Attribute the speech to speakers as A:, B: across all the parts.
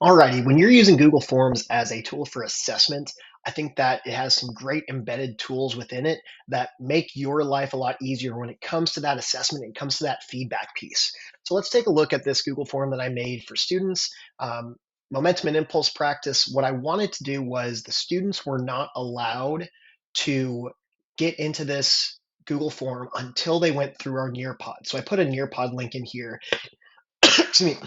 A: Alrighty, when you're using Google Forms as a tool for assessment, I think that it has some great embedded tools within it that make your life a lot easier when it comes to that assessment and comes to that feedback piece. So let's take a look at this Google form that I made for students. Um, Momentum and impulse practice. What I wanted to do was the students were not allowed to get into this Google form until they went through our Nearpod. So I put a Nearpod link in here. Excuse me,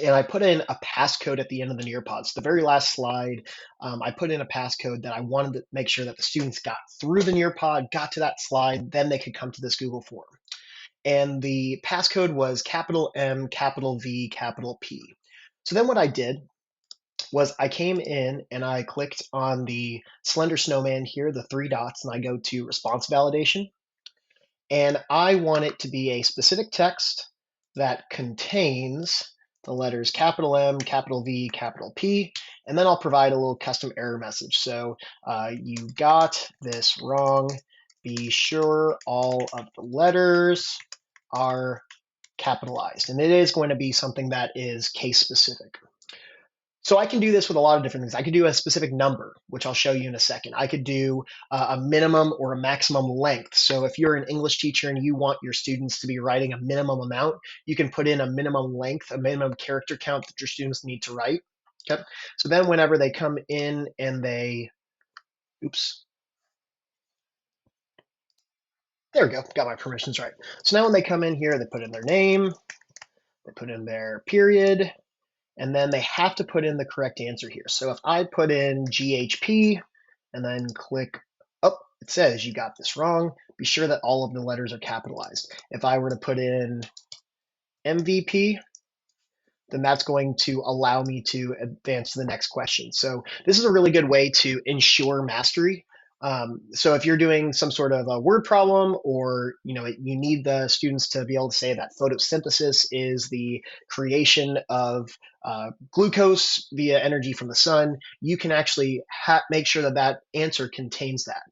A: and I put in a passcode at the end of the Nearpods. The very last slide, I put in a passcode that I wanted to make sure that the students got through the Nearpod, got to that slide, then they could come to this Google form. And the passcode was capital M, capital V, capital P. So then what I did was I came in and I clicked on the slender snowman here, the three dots, and I go to response validation. And I want it to be a specific text that contains the letters capital M, capital V, capital P, and then I'll provide a little custom error message. So you got this wrong. Be sure all of the letters are capitalized. And it is going to be something that is case specific. So I can do this with a lot of different things. I could do a specific number, which I'll show you in a second. I could do a minimum or a maximum length. So if you're an English teacher and you want your students to be writing a minimum amount, you can put in a minimum length, a minimum character count that your students need to write. Okay. So then whenever they come in and oops, there we go, got my permissions right. So now when they come in here, they put in their name, they put in their period, and then they have to put in the correct answer here. So if I put in GHP and then click, oh, it says you got this wrong. Be sure that all of the letters are capitalized. If I were to put in MVP, then that's going to allow me to advance to the next question. So this is a really good way to ensure mastery. So if you're doing some sort of a word problem, or you need the students to be able to say that photosynthesis is the creation of glucose via energy from the sun, you can actually make sure that that answer contains that.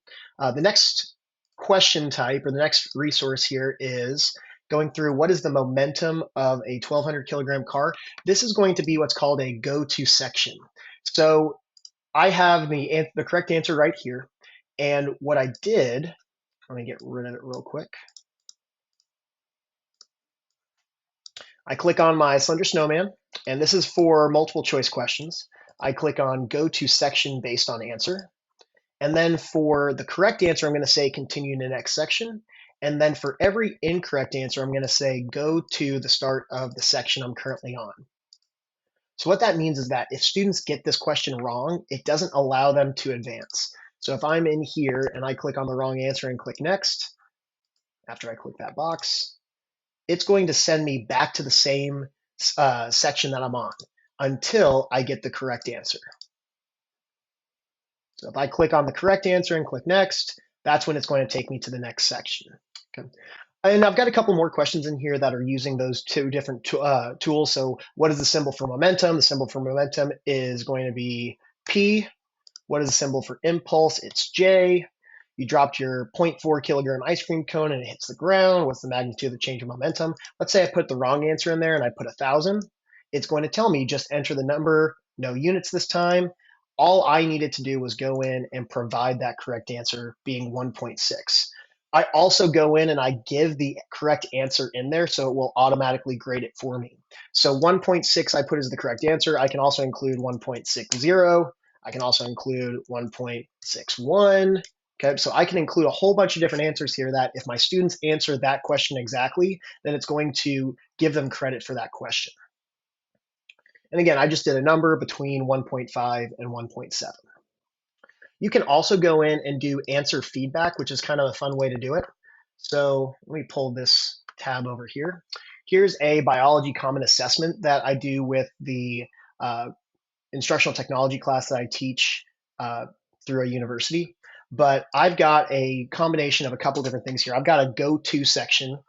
A: The next question type, or the next resource here, is going through what is the momentum of a 1200 kilogram car. This is going to be what's called a go-to section. So I have the correct answer right here. And what I did, let me get rid of it real quick. I click on my Slender Snowman, and this is for multiple choice questions. I click on go to section based on answer. And then for the correct answer, I'm going to say continue to the next section. And then for every incorrect answer, I'm going to say go to the start of the section I'm currently on. So what that means is that if students get this question wrong, it doesn't allow them to advance. So if I'm in here and I click on the wrong answer and click next, after I click that box, it's going to send me back to the same section that I'm on until I get the correct answer. So if I click on the correct answer and click next, that's when it's going to take me to the next section. Okay. And I've got a couple more questions in here that are using those two different tools. So what is the symbol for momentum? The symbol for momentum is going to be P. What is the symbol for impulse? It's J. You dropped your zero point 0.4 kilogram ice cream cone and it hits the ground. What's the magnitude of the change of momentum? Let's say I put the wrong answer in there and I put 1,000. It's going to tell me just enter the number, no units this time. All I needed to do was go in and provide that correct answer, being 1.6. I also go in and I give the correct answer in there, so it will automatically grade it for me. So 1.6 I put as the correct answer. I can also include 1.60. I can also include 1.61. Okay, so I can include a whole bunch of different answers here that if my students answer that question exactly, then it's going to give them credit for that question. And again, I just did a number between 1.5 and 1.7. You can also go in and do answer feedback, which is kind of a fun way to do it. So let me pull this tab over here. Here's a biology common assessment that I do with the instructional technology class that I teach through a university. But I've got a combination of a couple different things here. I've got a go-to section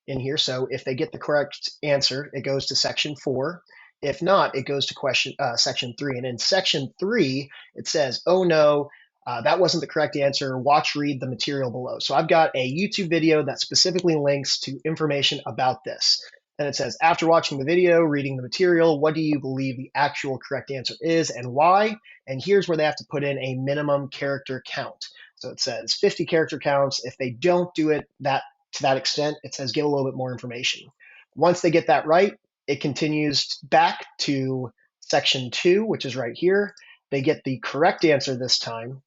A: in here. So if they get the correct answer, it goes to section 4. If not, it goes to section 3. And in section 3, it says, oh no, that wasn't the correct answer. Watch, read the material below. So I've got a YouTube video that specifically links to information about this. And it says, after watching the video, reading the material, what do you believe the actual correct answer is and why? And here's where they have to put in a minimum character count. So it says 50 character counts. If they don't do it to that extent, it says give a little bit more information. Once they get that right, it continues back to section 2, which is right here. They get the correct answer this time,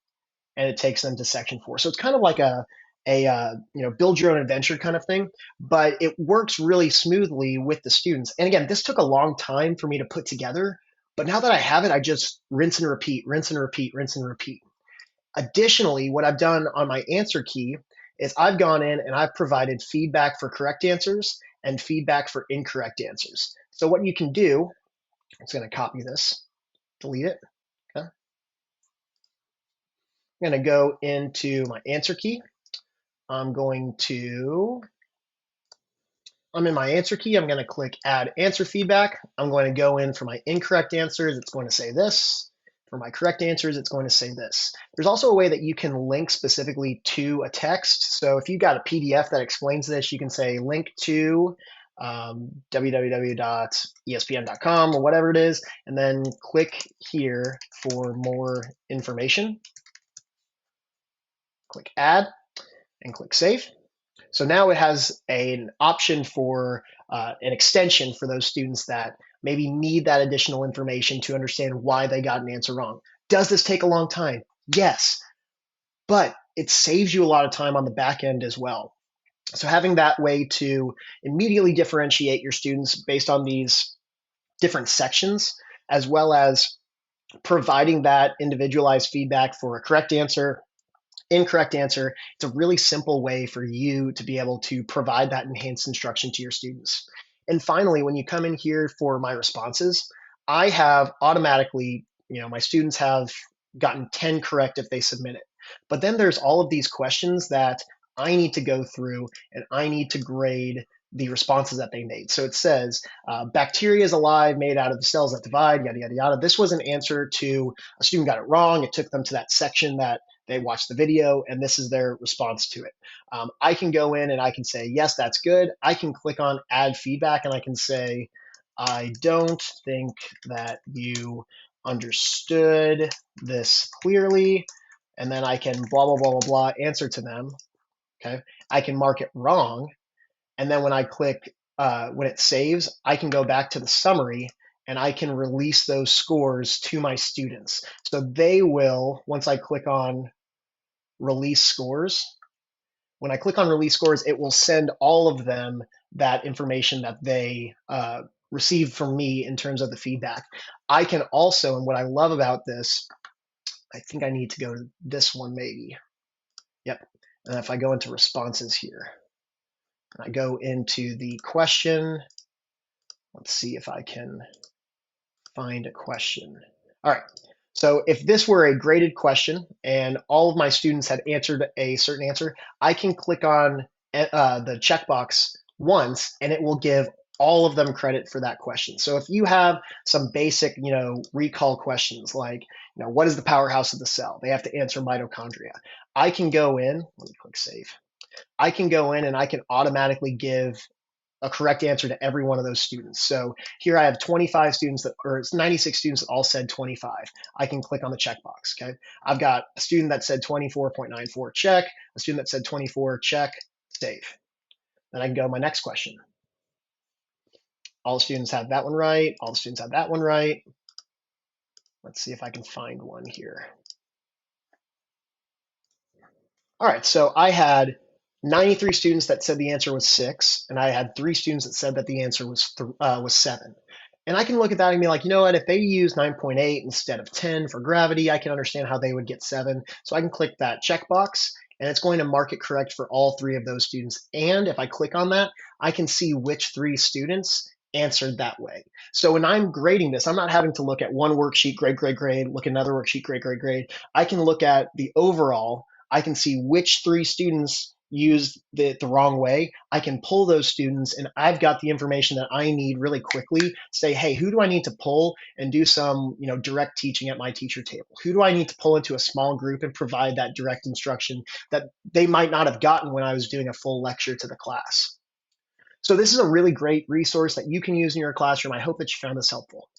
A: and it takes them to section 4. So it's kind of like a build your own adventure kind of thing, but it works really smoothly with the students. And again, this took a long time for me to put together, but now that I have it, I just rinse and repeat, rinse and repeat, rinse and repeat. Additionally, what I've done on my answer key is I've gone in and I've provided feedback for correct answers and feedback for incorrect answers. So what you can do, I'm just going to copy this, delete it. Okay. I'm going to go into my answer key. I'm in my answer key. I'm going to click add answer feedback. I'm going to go in for my incorrect answers. It's going to say this. For my correct answers, it's going to say this. There's also a way that you can link specifically to a text. So if you've got a PDF that explains this, you can say link to www.espn.com or whatever it is, and then click here for more information. Click add and click save. So now it has an option for an extension for those students that maybe need that additional information to understand why they got an answer wrong. Does this take a long time? Yes, but it saves you a lot of time on the back end as well. So having that way to immediately differentiate your students based on these different sections, as well as providing that individualized feedback for a correct answer, incorrect answer. It's a really simple way for you to be able to provide that enhanced instruction to your students. And finally, when you come in here for my responses, I have automatically, my students have gotten 10 correct if they submit it. But then there's all of these questions that I need to go through and I need to grade the responses that they made. So it says bacteria is alive, made out of the cells that divide, yada, yada, yada. This was an answer to a student got it wrong. It took them to that section that they watched the video, and this is their response to it. I can go in and I can say, yes, that's good. I can click on add feedback and I can say, I don't think that you understood this clearly. And then I can blah, blah, blah, blah, blah, answer to them. Okay. I can mark it wrong. And then when I click, when it saves, I can go back to the summary and I can release those scores to my students. So they will, once I click on release scores, when I click on release scores, it will send all of them that information that they received from me in terms of the feedback. I can also, and what I love about this, I think I need to go to this one maybe. Yep. And if I go into responses here, and I go into the question, let's see if I can find a question. All right. So if this were a graded question and all of my students had answered a certain answer, I can click on the checkbox once and it will give all of them credit for that question. So if you have some basic, recall questions like, what is the powerhouse of the cell? They have to answer mitochondria. I can go in, let me click save. I can go in and I can automatically give a correct answer to every one of those students. So here I have 25 students or it's 96 students that all said 25. I can click on the checkbox. Okay. I've got a student that said 24.94, check. A student that said 24, check, save. Then I can go to my next question. All the students have that one right. All the students have that one right. Let's see if I can find one here. All right. So I had 93 students that said the answer was 6, and I had 3 students that said that the answer was 7. And I can look at that and be like, you know what, if they use 9.8 instead of 10 for gravity, I can understand how they would get 7. So I can click that checkbox, and it's going to mark it correct for all 3 of those students. And if I click on that, I can see which 3 students answered that way. So when I'm grading this, I'm not having to look at one worksheet, grade, look at another worksheet, grade. I can look at the overall. I can see which 3 students used the wrong way. I can pull those students and I've got the information that I need really quickly. Say, hey, who do I need to pull and do some direct teaching at my teacher table? Who do I need to pull into a small group and provide that direct instruction that they might not have gotten when I was doing a full lecture to the class? So this is a really great resource that you can use in your classroom. I hope that you found this helpful.